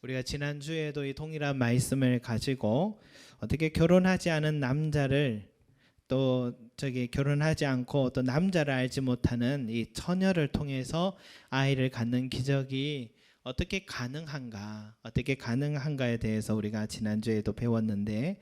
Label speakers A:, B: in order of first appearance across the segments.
A: 우리가 지난주에도 이 동일한 말씀을 가지고 어떻게 결혼하지 않은 남자를 또 결혼하지 않고 또 남자를 알지 못하는 이 처녀를 통해서 아이를 갖는 기적이 어떻게 가능한가에 대해서 우리가 지난주에도 배웠는데,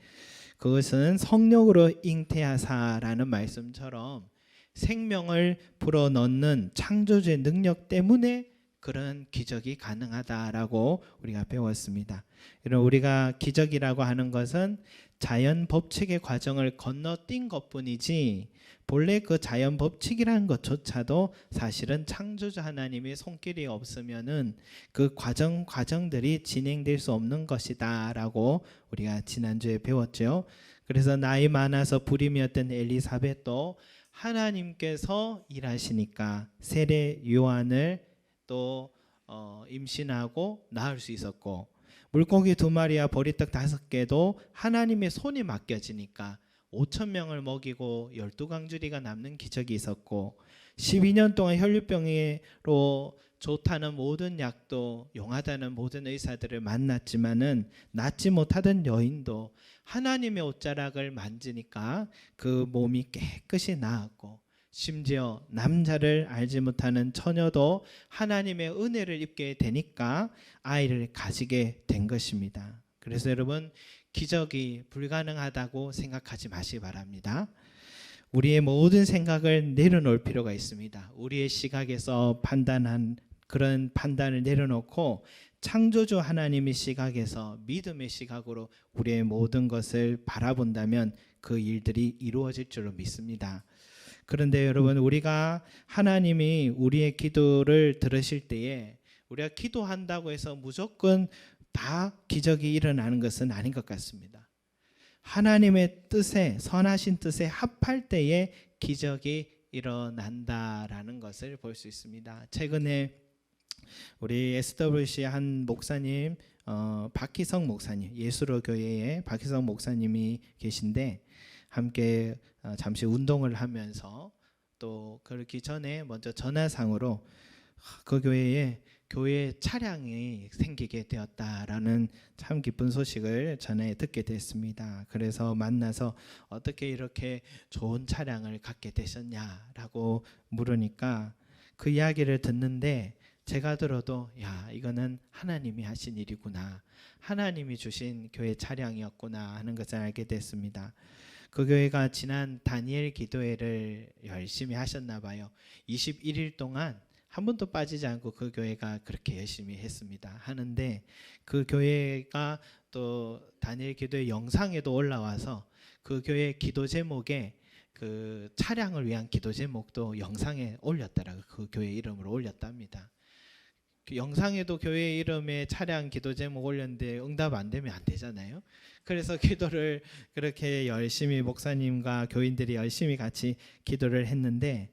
A: 그것은 성령으로 잉태하사라는 말씀처럼 생명을 불어넣는 창조주의 능력 때문에 그런 기적이 가능하다라고 우리가 배웠습니다. 이런 우리가 기적이라고 하는 것은 자연 법칙의 과정을 건너뛴 것뿐이지, 본래 그 자연 법칙이라는 것조차도 사실은 창조주 하나님의 손길이 없으면은 그 과정들이 진행될 수 없는 것이다라고 우리가 지난주에 배웠죠. 그래서 나이 많아서 불임이었던 엘리사벳도 하나님께서 일하시니까 세례 요한을 또 임신하고 낳을 수 있었고, 물고기 2마리와 보리떡 5개도 하나님의 손이 맡겨지니까 5,000명을 먹이고 12강주리가 남는 기적이 있었고, 12년 동안 혈류병으로 좋다는 모든 약도 용하다는 모든 의사들을 만났지만은 낫지 못하던 여인도 하나님의 옷자락을 만지니까 그 몸이 깨끗이 나았고, 심지어 남자를 알지 못하는 처녀도 하나님의 은혜를 입게 되니까 아이를 가지게 된 것입니다. 그래서 여러분, 기적이 불가능하다고 생각하지 마시기 바랍니다. 우리의 모든 생각을 내려놓을 필요가 있습니다. 우리의 시각에서 판단한 그런 판단을 내려놓고 창조주 하나님의 시각에서 믿음의 시각으로 우리의 모든 것을 바라본다면 그 일들이 이루어질 줄로 믿습니다. 그런데 여러분, 우리가 하나님이 우리의 기도를 들으실 때에 우리가 기도한다고 해서 무조건 다 기적이 일어나는 것은 아닌 것 같습니다. 하나님의 뜻에, 선하신 뜻에 합할 때에 기적이 일어난다라는 것을 볼 수 있습니다. 최근에 우리 SWC 한 목사님, 박희성 목사님, 예수로 교회에 박희성 목사님이 계신데, 함께 잠시 운동을 하면서 또 그렇기 전에 먼저 전화상으로 그 교회에 교회 차량이 생기게 되었다라는 참 기쁜 소식을 전해 듣게 됐습니다. 그래서 만나서 어떻게 이렇게 좋은 차량을 갖게 되셨냐라고 물으니까 그 이야기를 듣는데, 제가 들어도 야, 이거는 하나님이 하신 일이구나, 하나님이 주신 교회 차량이었구나 하는 것을 알게 됐습니다. 그 교회가 지난 다니엘 기도회를 열심히 하셨나 봐요. 21일 동안 한 번도 빠지지 않고 그 교회가 그렇게 열심히 했습니다. 하는데 그 교회가 또 다니엘 기도회 영상에도 올라와서 그 교회 기도 제목에 그 차량을 위한 기도 제목도 영상에 올렸더라고요. 그 교회 이름으로 올렸답니다. 그 영상에도 교회 이름에 차량 기도 제목 올렸는데 응답 안 되면 안 되잖아요. 그래서 기도를 그렇게 열심히 목사님과 교인들이 열심히 같이 기도를 했는데,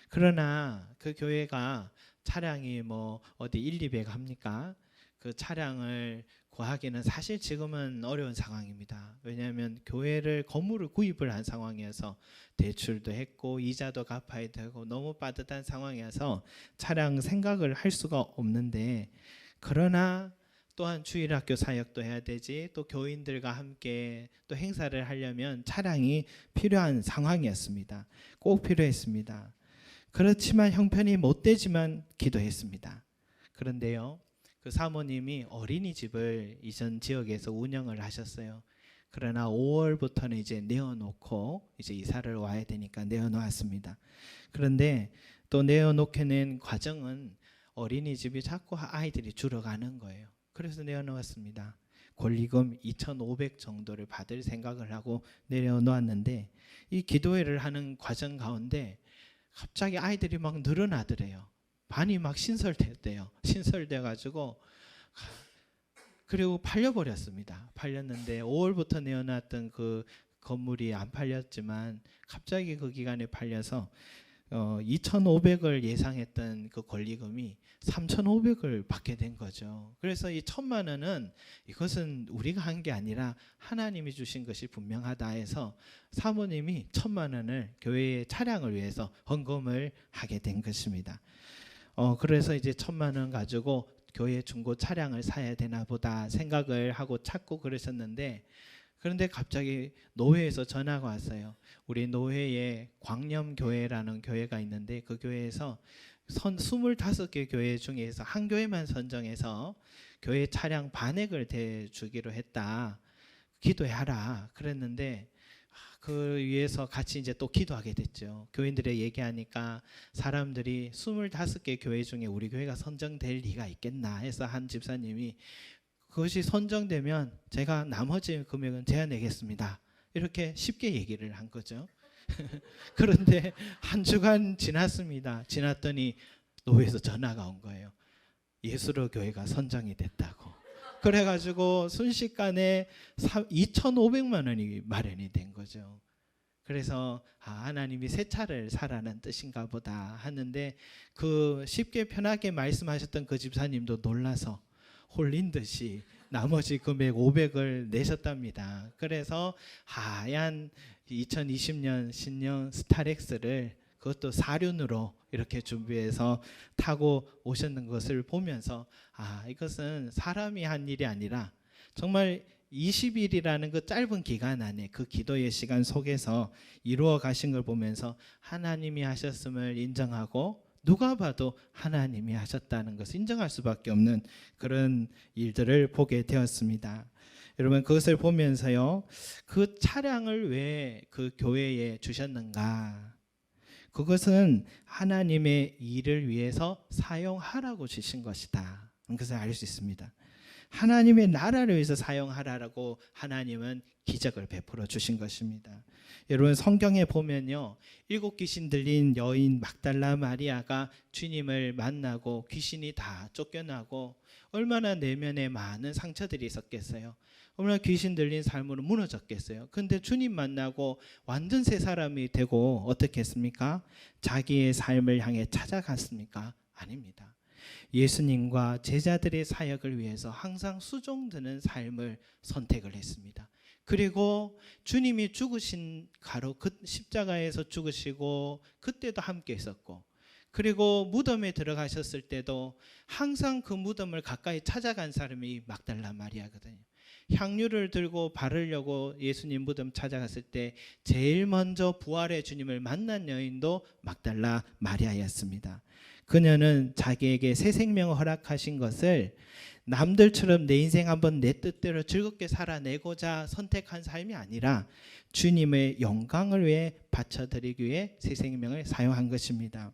A: 그러나 그 교회가 차량이 뭐 어디 1, 200 합니까? 그 차량을 구하기는 사실 지금은 어려운 상황입니다. 왜냐하면 교회를 건물을 구입을 한 상황이어서 대출도 했고 이자도 갚아야 되고 너무 빠듯한 상황이어서 차량 생각을 할 수가 없는데, 그러나 또한 주일학교 사역도 해야 되지, 또 교인들과 함께 또 행사를 하려면 차량이 필요한 상황이었습니다. 꼭 필요했습니다. 그렇지만 형편이 못 되지만 기도했습니다. 그런데요, 그 사모님이 어린이집을 이전 지역에서 운영을 하셨어요. 그러나 5월부터는 이제 내어놓고 이제 이사를 와야 되니까 내어놓았습니다. 그런데 또 내어놓게 과정은 어린이집이 자꾸 아이들이 줄어가는 거예요. 그래서 내어놓았습니다. 권리금 2,500 정도를 받을 생각을 하고 내려놓았는데, 이 기도회를 하는 과정 가운데 갑자기 아이들이 막 늘어나더래요. 반이 막 신설됐대요. 신설돼가지고 그리고 팔려버렸습니다. 팔렸는데 5월부터 내어놨던 그 건물이 안 팔렸지만 갑자기 그 기간에 팔려서 2,500을 예상했던 그 권리금이 3,500을 받게 된 거죠. 그래서 이 1,000만 원은 이것은 우리가 한 게 아니라 하나님이 주신 것이 분명하다 해서 사모님이 1,000만 원을 교회의 차량을 위해서 헌금을 하게 된 것입니다. 그래서 이제 1,000만 원 가지고 교회 중고 차량을 사야 되나 보다 생각을 하고 찾고 그러셨는데, 그런데 갑자기 노회에서 전화가 왔어요. 우리 노회에 광염교회라는 교회가 있는데 그 교회에서 25개 교회 중에서 한 교회만 선정해서 교회 차량 반액을 대주기로 했다. 기도하라 그랬는데, 그 위해서 같이 이제 또 기도하게 됐죠. 교인들의 얘기하니까 사람들이 25개 교회 중에 우리 교회가 선정될 리가 있겠나 해서 한 집사님이 그것이 선정되면 제가 나머지 금액은 제가 내겠습니다. 이렇게 쉽게 얘기를 한 거죠. 그런데 한 주간 지났습니다. 지났더니 노회에서 전화가 온 거예요. 예수로 교회가 선정이 됐다고. 그래가지고 순식간에 2,500만 원이 마련이 된 거죠. 그래서 하나님이 새 차를 사라는 뜻인가 보다 하는데, 그 쉽게 편하게 말씀하셨던 그 집사님도 놀라서 홀린 듯이 나머지 금액 500을 내셨답니다. 그래서 하얀 2020년 신형 스타렉스를 그것도 사륜으로 이렇게 준비해서 타고 오셨는 것을 보면서 이것은 사람이 한 일이 아니라 정말 20일이라는 그 짧은 기간 안에 그 기도의 시간 속에서 이루어 가신 걸 보면서 하나님이 하셨음을 인정하고, 누가 봐도 하나님이 하셨다는 것을 인정할 수밖에 없는 그런 일들을 보게 되었습니다. 여러분, 그것을 보면서요, 그 차량을 왜 그 교회에 주셨는가? 그것은 하나님의 일을 위해서 사용하라고 주신 것이다. 그것을 알 수 있습니다. 하나님의 나라를 위해서 사용하라고 하나님은 기적을 베풀어 주신 것입니다. 여러분, 성경에 보면요, 7 귀신 들린 여인 막달라 마리아가 주님을 만나고 귀신이 다 쫓겨나고 얼마나 내면에 많은 상처들이 있었겠어요. 얼마나 귀신 들린 삶으로 무너졌겠어요. 그런데 주님 만나고 완전 새 사람이 되고 어떻게 했습니까? 자기의 삶을 향해 찾아갔습니까? 아닙니다. 예수님과 제자들의 사역을 위해서 항상 수종드는 삶을 선택을 했습니다. 그리고 주님이 죽으신 가로 그 십자가에서 죽으시고 그때도 함께 있었고, 그리고 무덤에 들어가셨을 때도 항상 그 무덤을 가까이 찾아간 사람이 막달라 마리아거든요. 향유를 들고 바르려고 예수님 무덤 찾아갔을 때 제일 먼저 부활의 주님을 만난 여인도 막달라 마리아였습니다. 그녀는 자기에게 새 생명을 허락하신 것을 남들처럼 내 인생 한번 내 뜻대로 즐겁게 살아내고자 선택한 삶이 아니라 주님의 영광을 위해 바쳐드리기 위해 새 생명을 사용한 것입니다.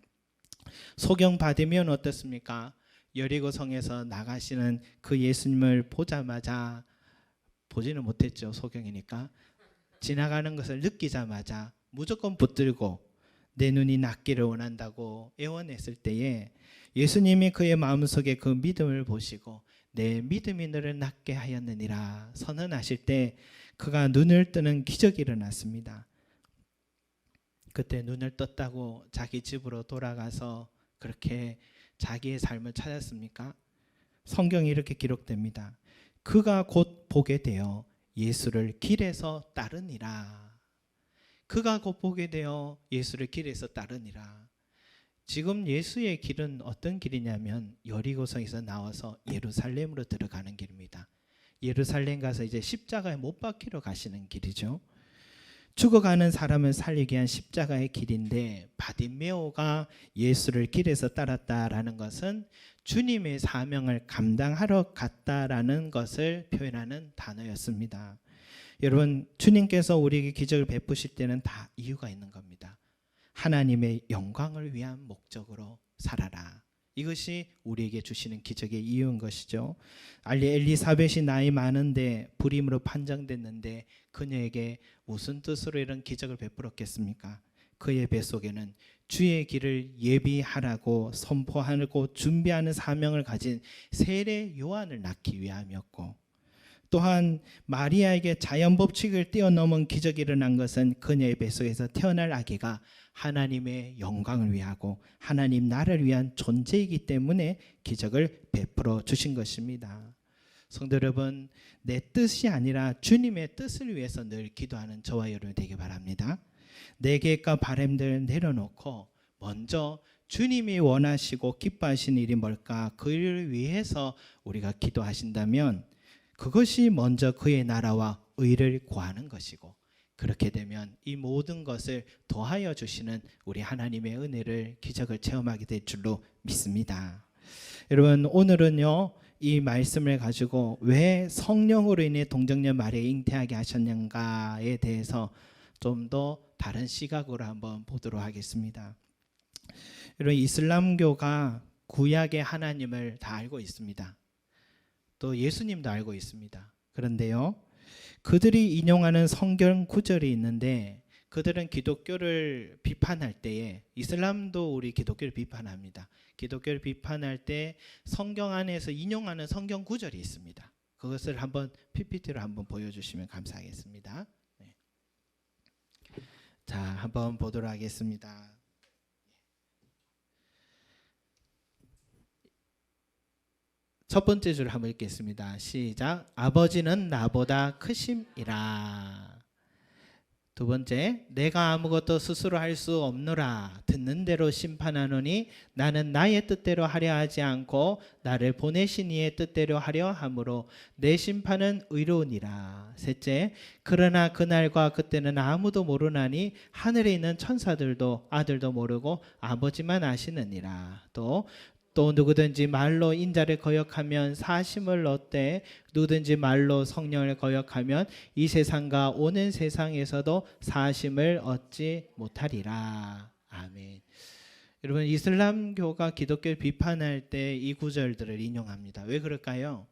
A: 소경 받으면 어떻습니까? 여리고성에서 나가시는 그 예수님을 보자마자, 보지는 못했죠, 소경이니까. 지나가는 것을 느끼자마자 무조건 붙들고 내 눈이 낫기를 원한다고 애원했을 때에 예수님이 그의 마음속에 그 믿음을 보시고 내 믿음이 너를 낫게 하였느니라 선언하실 때 그가 눈을 뜨는 기적이 일어났습니다. 그때 눈을 떴다고 자기 집으로 돌아가서 그렇게 자기의 삶을 찾았습니까? 성경이 이렇게 기록됩니다. 그가 곧 보게 되어 예수를 길에서 따르니라. 그가 곧 보게 되어 예수를 길에서 따르니라. 지금 예수의 길은 어떤 길이냐면 여리고성에서 나와서 예루살렘으로 들어가는 길입니다. 예루살렘 가서 이제 십자가에 못 박히러 가시는 길이죠. 죽어가는 사람을 살리기 위한 십자가의 길인데, 바디메오가 예수를 길에서 따랐다라는 것은 주님의 사명을 감당하러 갔다라는 것을 표현하는 단어였습니다. 여러분, 주님께서 우리에게 기적을 베푸실 때는 다 이유가 있는 겁니다. 하나님의 영광을 위한 목적으로 살아라. 이것이 우리에게 주시는 기적의 이유인 것이죠. 엘리사벳이 나이 많은데 불임으로 판정됐는데 그녀에게 무슨 뜻으로 이런 기적을 베풀었겠습니까? 그의 뱃속에는 주의 길을 예비하라고 선포하고 준비하는 사명을 가진 세례 요한을 낳기 위함이었고, 또한 마리아에게 자연 법칙을 뛰어넘은 기적이 일어난 것은 그녀의 뱃속에서 태어날 아기가 하나님의 영광을 위하고 하나님 나라를 위한 존재이기 때문에 기적을 베풀어 주신 것입니다. 성도 여러분, 내 뜻이 아니라 주님의 뜻을 위해서 늘 기도하는 저와 여러분 되기 바랍니다. 내 계획과 바람들 내려놓고 먼저 주님이 원하시고 기뻐하시는 일이 뭘까? 그 일을 위해서 우리가 기도하신다면 그것이 먼저 그의 나라와 의를 구하는 것이고, 그렇게 되면 이 모든 것을 더하여 주시는 우리 하나님의 은혜를, 기적을 체험하게 될 줄로 믿습니다. 여러분, 오늘은요 이 말씀을 가지고 왜 성령으로 인해 동정녀 마리아 잉태하게 하셨는가에 대해서 좀 더 다른 시각으로 한번 보도록 하겠습니다. 여러분, 이슬람교가 구약의 하나님을 다 알고 있습니다. 또 예수님도 알고 있습니다. 그런데요, 그들이 인용하는 성경 구절이 있는데, 그들은 기독교를 비판할 때에, 이슬람도 우리 기독교를 비판합니다. 기독교를 비판할 때 성경 안에서 인용하는 성경 구절이 있습니다. 그것을 한번 PPT로 한번 보여주시면 감사하겠습니다. 네. 자, 한번 보도록 하겠습니다. 첫 번째 줄 한번 읽겠습니다. 시작. 아버지는 나보다 크심이라. 두 번째, 내가 아무것도 스스로 할 수 없노라. 듣는 대로 심판하노니 나는 나의 뜻대로 하려 하지 않고 나를 보내신 이의 뜻대로 하려 하므로 내 심판은 의로우니라. 셋째, 그러나 그날과 그때는 아무도 모르나니 하늘에 있는 천사들도 아들도 모르고 아버지만 아시느니라. 또 누구든지 말로 인자를 거역하면 사심을 얻되 누구든지 말로 성령을 거역하면 이 세상과 오는 세상에서도 사심을 얻지 못하리라. 아멘. 여러분, 이슬람교가 기독교를 비판할 때 이 구절들을 인용합니다. 왜 그럴까요?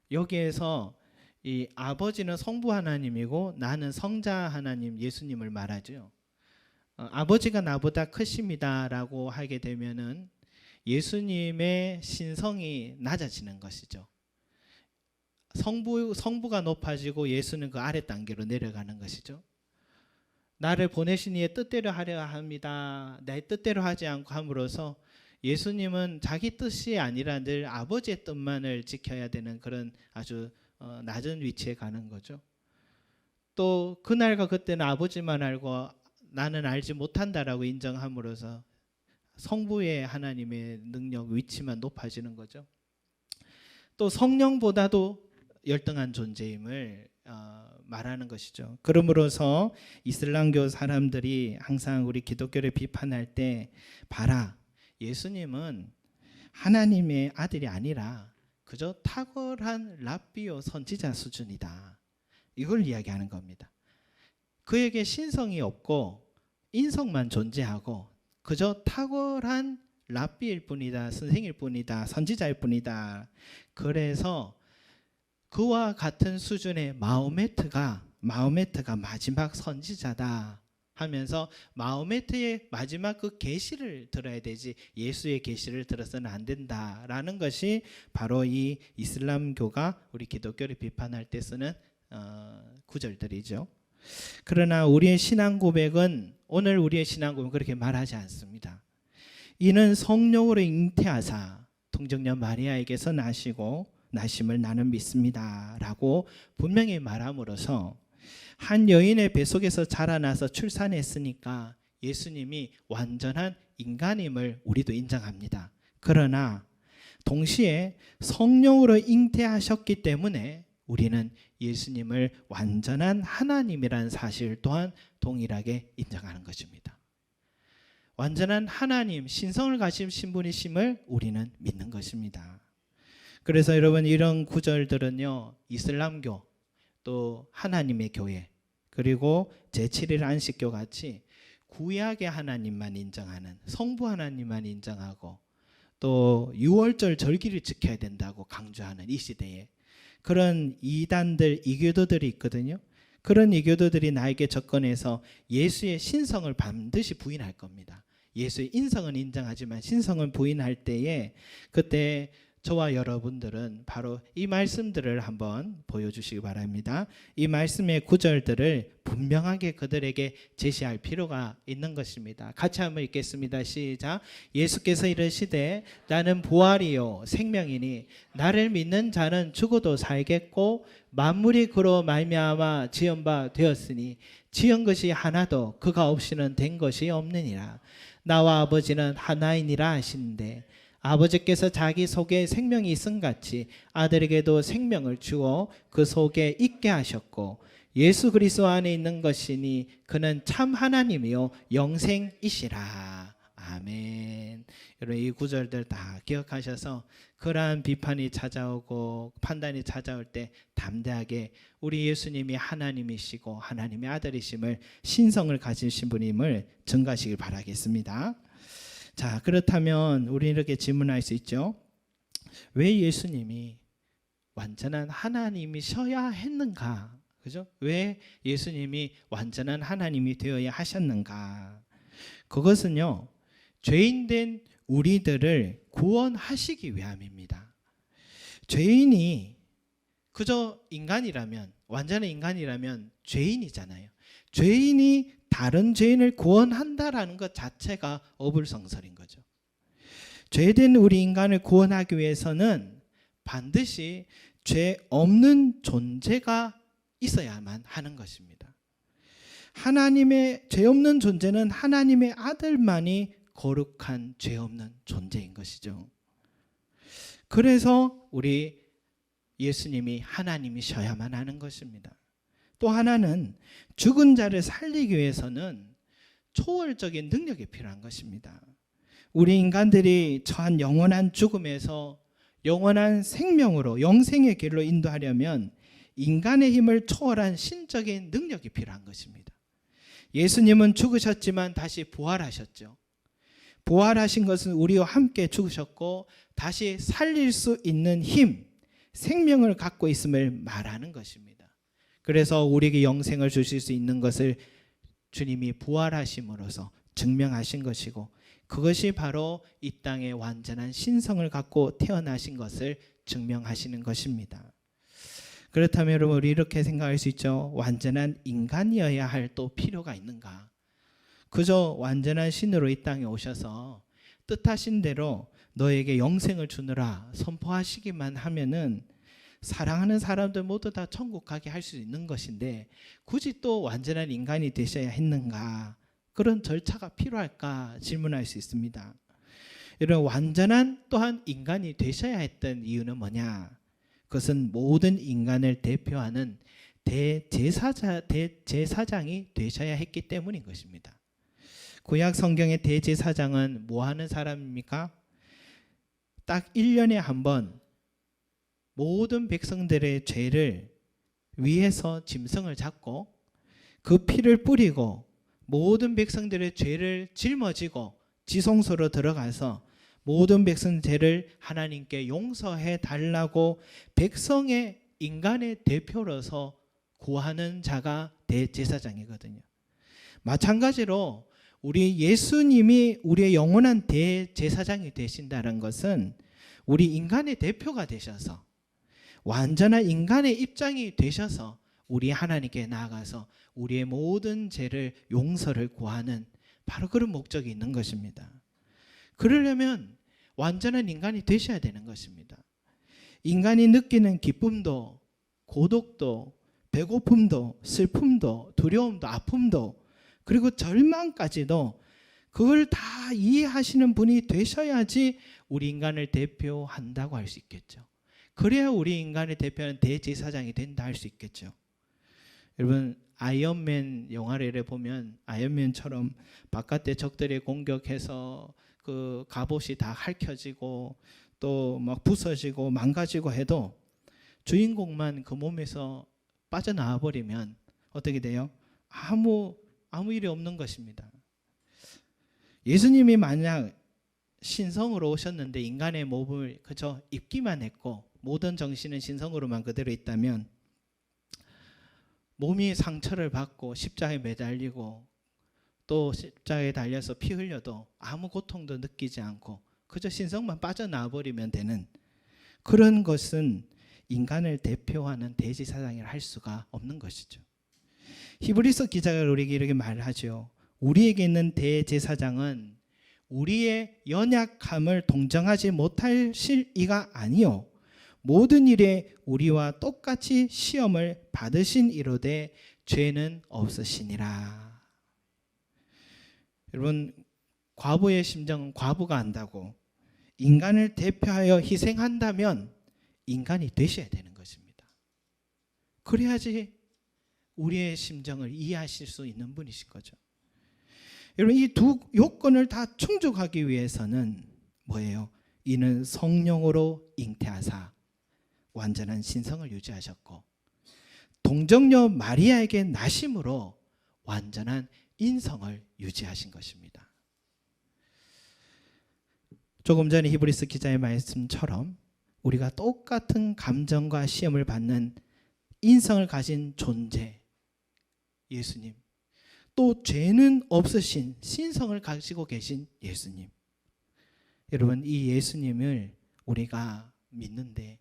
A: 여기에서 이 아버지는 성부 하나님이고 나는 성자 하나님 예수님을 말하죠. 아버지가 나보다 크십니다 라고 하게 되면은 예수님의 신성이 낮아지는 것이죠. 성부가 높아지고 예수는 그 아래 단계로 내려가는 것이죠. 나를 보내신 이의 뜻대로 하려 합니다. 내 뜻대로 하지 않고 함으로써 예수님은 자기 뜻이 아니라 늘 아버지의 뜻만을 지켜야 되는 그런 아주 낮은 위치에 가는 거죠. 또 그날과 그때는 아버지만 알고 나는 알지 못한다라고 인정함으로써 성부의 하나님의 능력, 위치만 높아지는 거죠. 또 성령보다도 열등한 존재임을 말하는 것이죠. 그러므로서 이슬람교 사람들이 항상 우리 기독교를 비판할 때, 봐라, 예수님은 하나님의 아들이 아니라 그저 탁월한 랍비요 선지자 수준이다. 이걸 이야기하는 겁니다. 그에게 신성이 없고 인성만 존재하고 그저 탁월한 랍비일 뿐이다, 선생일 뿐이다, 선지자일 뿐이다. 그래서 그와 같은 수준의 마호메트가 마지막 선지자다 하면서 마호메트의 마지막 그 계시를 들어야 되지 예수의 계시를 들어서는 안 된다라는 것이 바로 이 이슬람교가 우리 기독교를 비판할 때 쓰는 구절들이죠. 그러나 우리의 신앙 고백은, 오늘 우리의 신앙 고백은 그렇게 말하지 않습니다. 이는 성령으로 잉태하사 동정녀 마리아에게서 나심을 나는 믿습니다 라고 분명히 말함으로써, 한 여인의 뱃속에서 자라나서 출산했으니까 예수님이 완전한 인간임을 우리도 인정합니다. 그러나 동시에 성령으로 잉태하셨기 때문에 우리는 예수님을 완전한 하나님이라는 사실 또한 동일하게 인정하는 것입니다. 완전한 하나님, 신성을 가진 신분이심을 우리는 믿는 것입니다. 그래서 여러분, 이런 구절들은요, 이슬람교 또 하나님의 교회 그리고 제7일 안식교 같이 구약의 하나님만 인정하는, 성부 하나님만 인정하고 또 유월절 절기를 지켜야 된다고 강조하는 이 시대에 그런 이단들, 이교도들이 있거든요. 그런 이교도들이 나에게 접근해서 예수의 신성을 반드시 부인할 겁니다. 예수의 인성은 인정하지만 신성은 부인할 때에, 그때 저와 여러분들은 바로 이 말씀들을 한번 보여주시기 바랍니다. 이 말씀의 구절들을 분명하게 그들에게 제시할 필요가 있는 것입니다. 같이 한번 읽겠습니다. 시작. 예수께서 이르시되 나는 부활이요 생명이니 나를 믿는 자는 죽어도 살겠고 만물이 그로 말미암아 지은 바 되었으니 지은 것이 하나도 그가 없이는 된 것이 없느니라. 나와 아버지는 하나이니라 하시는데 아버지께서 자기 속에 생명이 있음 같이 아들에게도 생명을 주어 그 속에 있게 하셨고 예수 그리스도 안에 있는 것이니 그는 참 하나님이요 영생이시라. 아멘. 여러분 이 구절들 다 기억하셔서 그러한 비판이 찾아오고 판단이 찾아올 때 담대하게 우리 예수님이 하나님이시고 하나님의 아들이심을 신성을 가지신 분임을 증거하시길 바라겠습니다. 자, 그렇다면 우리 이렇게 질문할 수 있죠. 왜 예수님이 완전한 하나님이셔야 했는가? 그죠? 왜 예수님이 완전한 하나님이 되어야 하셨는가? 그것은요, 죄인된 우리들을 구원하시기 위함입니다. 죄인이 그저 인간이라면, 완전한 인간이라면 죄인이잖아요. 죄인이 다른 죄인을 구원한다라는 것 자체가 어불성설인 거죠. 죄된 우리 인간을 구원하기 위해서는 반드시 죄 없는 존재가 있어야만 하는 것입니다. 하나님의 죄 없는 존재는 하나님의 아들만이 거룩한 죄 없는 존재인 것이죠. 그래서 우리 예수님이 하나님이셔야만 하는 것입니다. 또 하나는 죽은 자를 살리기 위해서는 초월적인 능력이 필요한 것입니다. 우리 인간들이 처한 영원한 죽음에서 영원한 생명으로 영생의 길로 인도하려면 인간의 힘을 초월한 신적인 능력이 필요한 것입니다. 예수님은 죽으셨지만 다시 부활하셨죠. 부활하신 것은 우리와 함께 죽으셨고 다시 살릴 수 있는 힘, 생명을 갖고 있음을 말하는 것입니다. 그래서 우리에게 영생을 주실 수 있는 것을 주님이 부활하심으로써 증명하신 것이고 그것이 바로 이 땅에 완전한 신성을 갖고 태어나신 것을 증명하시는 것입니다. 그렇다면 여러분 우리 이렇게 생각할 수 있죠. 완전한 인간이어야 할 또 필요가 있는가? 그저 완전한 신으로 이 땅에 오셔서 뜻하신 대로 너에게 영생을 주느라 선포하시기만 하면은 사랑하는 사람들 모두 다 천국 가게 할 수 있는 것인데 굳이 또 완전한 인간이 되셔야 했는가? 그런 절차가 필요할까 질문할 수 있습니다. 이런 완전한 또한 인간이 되셔야 했던 이유는 뭐냐? 그것은 모든 인간을 대표하는 대제사장이 되셔야 했기 때문인 것입니다. 구약 성경의 대제사장은 뭐 하는 사람입니까? 딱 1년에 한 번 모든 백성들의 죄를 위해서 짐승을 잡고 그 피를 뿌리고 모든 백성들의 죄를 짊어지고 지성소로 들어가서 모든 백성 죄를 하나님께 용서해 달라고 백성의 인간의 대표로서 구하는 자가 대제사장이거든요. 마찬가지로 우리 예수님이 우리의 영원한 대제사장이 되신다는 것은 우리 인간의 대표가 되셔서 완전한 인간의 입장이 되셔서 우리 하나님께 나아가서 우리의 모든 죄를 용서를 구하는 바로 그런 목적이 있는 것입니다. 그러려면 완전한 인간이 되셔야 되는 것입니다. 인간이 느끼는 기쁨도 고독도 배고픔도 슬픔도 두려움도 아픔도 그리고 절망까지도 그걸 다 이해하시는 분이 되셔야지 우리 인간을 대표한다고 할 수 있겠죠. 그래야 우리 인간을 대표하는 대제사장이 된다 할 수 있겠죠. 여러분 아이언맨 영화를 보면 아이언맨처럼 바깥에 적들이 공격해서 그 갑옷이 다 핥혀지고 또 막 부서지고 망가지고 해도 주인공만 그 몸에서 빠져나와 버리면 어떻게 돼요? 아무 일이 없는 것입니다. 예수님이 만약 신성으로 오셨는데 인간의 몸을 그저 입기만 했고 모든 정신은 신성으로만 그대로 있다면 몸이 상처를 받고 십자가에 매달리고 또 십자가에 달려서 피 흘려도 아무 고통도 느끼지 않고 그저 신성만 빠져나와 버리면 되는 그런 것은 인간을 대표하는 대제사장이라 할 수가 없는 것이죠. 히브리서 기자가 우리에게 이렇게 말하죠. 우리에게 있는 대제사장은 우리의 연약함을 동정하지 못하실 이가 아니요 모든 일에 우리와 똑같이 시험을 받으신 이로되 죄는 없으시니라. 여러분 과부의 심정은 과부가 안다고 인간을 대표하여 희생한다면 인간이 되셔야 되는 것입니다. 그래야지 우리의 심정을 이해하실 수 있는 분이신 거죠. 여러분, 이 두 요건을 다 충족하기 위해서는 뭐예요? 이는 성령으로 잉태하사 완전한 신성을 유지하셨고 동정녀 마리아에게 나심으로 완전한 인성을 유지하신 것입니다. 조금 전에 히브리서 기자의 말씀처럼 우리가 똑같은 감정과 시험을 받는 인성을 가진 존재 예수님, 또 죄는 없으신 신성을 가지고 계신 예수님. 여러분, 이 예수님을 우리가 믿는데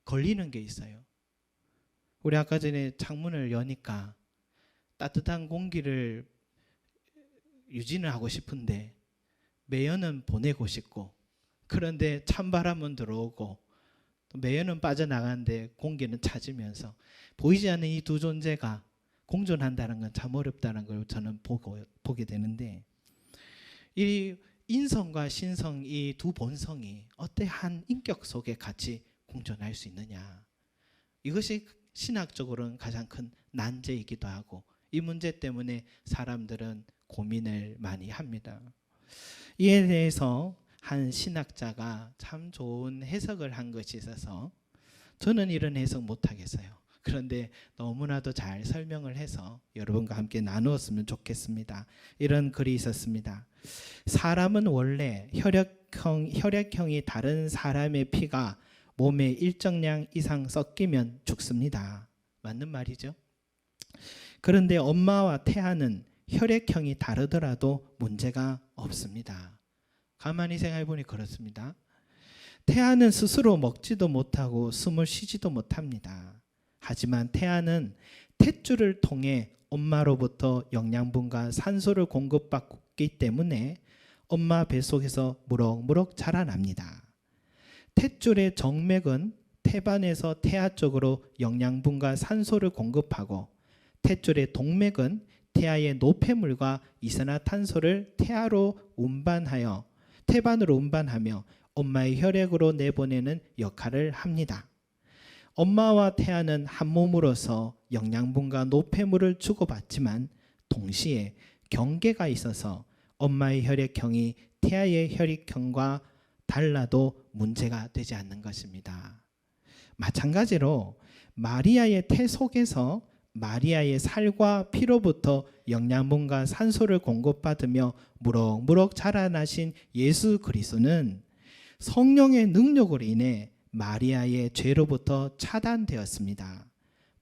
A: 걸리는 게 있어요. 우리 아까 전에 창문을 여니까 따뜻한 공기를 유지는 하고 싶은데 매연은 보내고 싶고, 그런데 찬바람은 들어오고 또 매연은 빠져나가는데 공기는 찾으면서 보이지 않는 이 두 존재가 공존한다는 건 참 어렵다는 걸 저는 보게 되는데, 이 인성과 신성, 이 두 본성이 어때 한 인격 속에 같이 공존할 수 있느냐, 이것이 신학적으로는 가장 큰 난제이기도 하고 이 문제 때문에 사람들은 고민을 많이 합니다. 이에 대해서 한 신학자가 참 좋은 해석을 한 것이 있어서 저는 이런 해석 못하겠어요. 그런데 너무나도 잘 설명을 해서 여러분과 함께 나누었으면 좋겠습니다. 이런 글이 있었습니다. 사람은 원래 혈액형이 다른 사람의 피가 몸에 일정량 이상 섞이면 죽습니다. 맞는 말이죠. 그런데 엄마와 태아는 혈액형이 다르더라도 문제가 없습니다. 가만히 생각해 보니 그렇습니다. 태아는 스스로 먹지도 못하고 숨을 쉬지도 못합니다. 하지만 태아는 탯줄을 통해 엄마로부터 영양분과 산소를 공급받기 때문에 엄마 뱃속에서 무럭무럭 자라납니다. 탯줄의 정맥은 태반에서 태아 쪽으로 영양분과 산소를 공급하고 탯줄의 동맥은 태아의 노폐물과 이산화탄소를 태반으로 운반하며 엄마의 혈액으로 내보내는 역할을 합니다. 엄마와 태아는 한 몸으로서 영양분과 노폐물을 주고받지만 동시에 경계가 있어서 엄마의 혈액형이 태아의 혈액형과 달라도 문제가 되지 않는 것입니다. 마찬가지로 마리아의 태 속에서 마리아의 살과 피로부터 영양분과 산소를 공급받으며 무럭무럭 자라나신 예수 그리스도는 성령의 능력으로 인해 마리아의 죄로부터 차단되었습니다.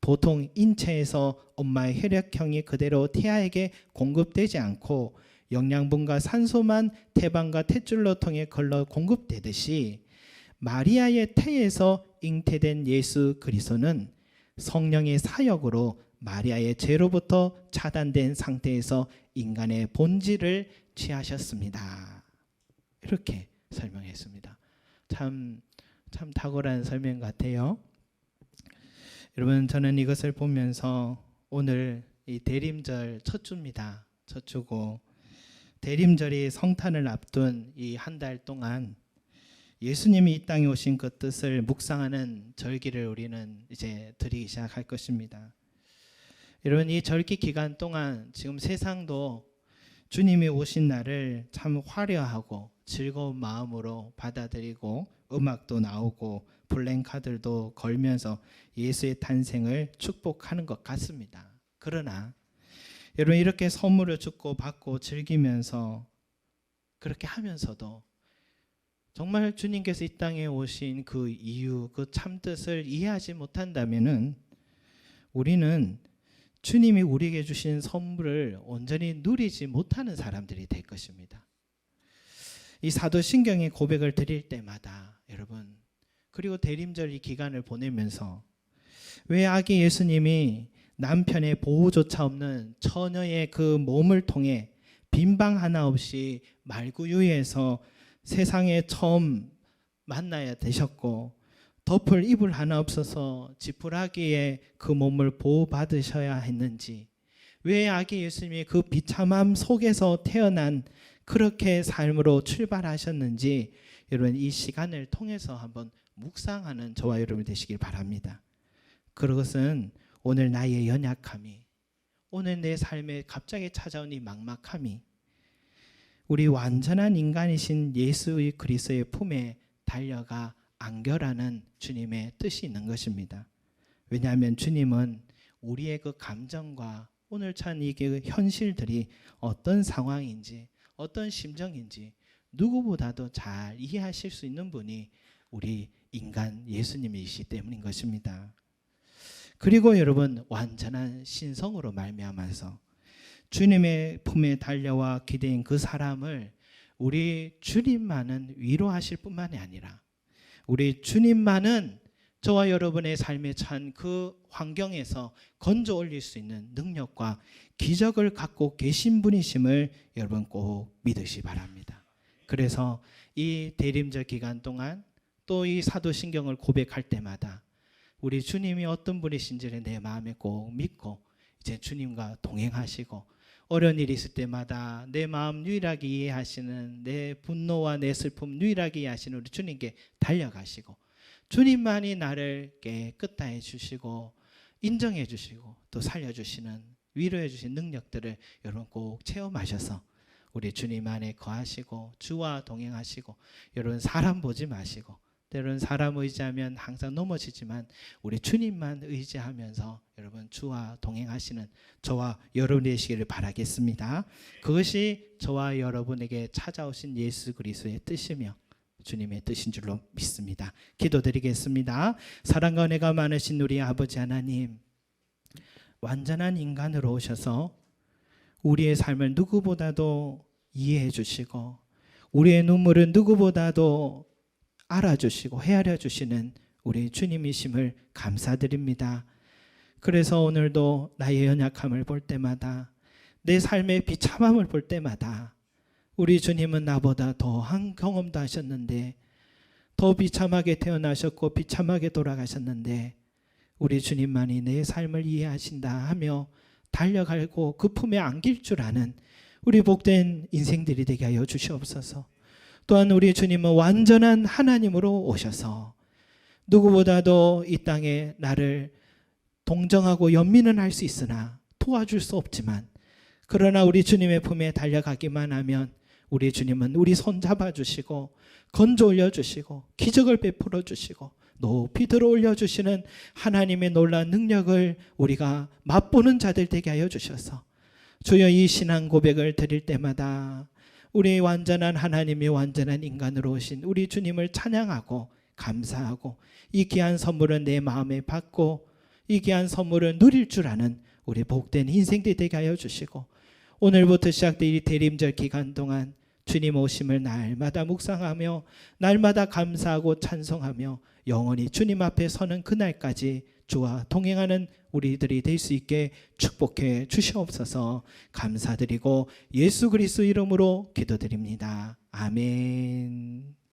A: 보통 인체에서 엄마의 혈액형이 그대로 태아에게 공급되지 않고 영양분과 산소만 태반과 탯줄로 통해 걸러 공급되듯이 마리아의 태에서 잉태된 예수 그리스도는 성령의 사역으로 마리아의 죄로부터 차단된 상태에서 인간의 본질을 취하셨습니다. 이렇게 설명했습니다. 참 탁월한 설명 같아요. 여러분, 저는 이것을 보면서 오늘 이 대림절 첫 주입니다. 첫 주고 대림절이 성탄을 앞둔 이 한 달 동안 예수님이 이 땅에 오신 그 뜻을 묵상하는 절기를 우리는 이제 드리기 시작할 것입니다. 여러분, 이 절기 기간 동안 지금 세상도 주님이 오신 날을 참 화려하고 즐거운 마음으로 받아들이고 음악도 나오고 플랜카드도 걸면서 예수의 탄생을 축복하는 것 같습니다. 그러나 여러분, 이렇게 선물을 주고 받고 즐기면서 그렇게 하면서도 정말 주님께서 이 땅에 오신 그 이유, 그 참뜻을 이해하지 못한다면은 우리는 주님이 우리에게 주신 선물을 온전히 누리지 못하는 사람들이 될 것입니다. 이 사도신경의 고백을 드릴 때마다 여러분, 그리고 대림절 이 기간을 보내면서 왜 아기 예수님이 남편의 보호조차 없는 처녀의 그 몸을 통해 빈방 하나 없이 말구유에서 세상에 처음 만나야 되셨고 덮을 이불 하나 없어서 지푸라기에 그 몸을 보호받으셔야 했는지, 왜 아기 예수님이 그 비참함 속에서 태어난 그렇게 삶으로 출발하셨는지 여러분 이 시간을 통해서 한번 묵상하는 저와 여러분 되시길 바랍니다. 그것은 오늘 나의 연약함이, 오늘 내 삶에 갑자기 찾아온 이 막막함이 우리 완전한 인간이신 예수의 그리스도의 품에 달려가 안겨라는 주님의 뜻이 있는 것입니다. 왜냐하면 주님은 우리의 그 감정과 오늘 찬 이게 현실들이 어떤 상황인지 어떤 심정인지 누구보다도 잘 이해하실 수 있는 분이 우리 인간 예수님이시기 때문인 것입니다. 그리고 여러분 완전한 신성으로 말미암아서 주님의 품에 달려와 기대인 그 사람을 우리 주님만은 위로하실 뿐만이 아니라 우리 주님만은 저와 여러분의 삶에 찬 그 환경에서 건져 올릴 수 있는 능력과 기적을 갖고 계신 분이심을 여러분 꼭 믿으시 바랍니다. 그래서 이 대림절 기간 동안 또 이 사도신경을 고백할 때마다 우리 주님이 어떤 분이신지를 내 마음에 꼭 믿고 이제 주님과 동행하시고 어려운 일이 있을 때마다 내 마음 유일하게 이해하시는 내 분노와 내 슬픔 유일하게 이해하시는 우리 주님께 달려가시고 주님만이 나를 깨끗하게 주시고 인정해 주시고 또 살려주시는 위로해 주신 능력들을 여러분 꼭 체험하셔서 우리 주님 안에 거하시고 주와 동행하시고 여러분 사람 보지 마시고 때로는 사람 의지하면 항상 넘어지지만 우리 주님만 의지하면서 여러분 주와 동행하시는 저와 여러분이 되시기를 바라겠습니다. 그것이 저와 여러분에게 찾아오신 예수 그리스도의 뜻이며 주님의 뜻인 줄로 믿습니다. 기도드리겠습니다. 사랑과 은혜가 많으신 우리 아버지 하나님, 완전한 인간으로 오셔서 우리의 삶을 누구보다도 이해해 주시고 우리의 눈물을 누구보다도 알아주시고 헤아려 주시는 우리 주님이심을 감사드립니다. 그래서 오늘도 나의 연약함을 볼 때마다 내 삶의 비참함을 볼 때마다 우리 주님은 나보다 더한 경험도 하셨는데 더 비참하게 태어나셨고 비참하게 돌아가셨는데 우리 주님만이 내 삶을 이해하신다 하며 달려가고 그 품에 안길 줄 아는 우리 복된 인생들이 되게 하여 주시옵소서. 또한 우리 주님은 완전한 하나님으로 오셔서 누구보다도 이 땅에 나를 동정하고 연민은 할 수 있으나 도와줄 수 없지만 그러나 우리 주님의 품에 달려가기만 하면 우리 주님은 우리 손 잡아주시고 건져 올려주시고 기적을 베풀어 주시고 높이 들어 올려주시는 하나님의 놀라운 능력을 우리가 맛보는 자들 되게 하여 주셔서 주여 이 신앙 고백을 드릴 때마다 우리 완전한 하나님이 완전한 인간으로 오신 우리 주님을 찬양하고 감사하고 이 귀한 선물은 내 마음에 받고 이 귀한 선물을 누릴 줄 아는 우리 복된 인생들이 되게 하여 주시고 오늘부터 시작된 이 대림절 기간 동안 주님 오심을 날마다 묵상하며 날마다 감사하고 찬송하며 영원히 주님 앞에 서는 그날까지 주와 동행하는 우리들이 될 수 있게 축복해 주시옵소서. 감사드리고 예수 그리스도 이름으로 기도드립니다. 아멘.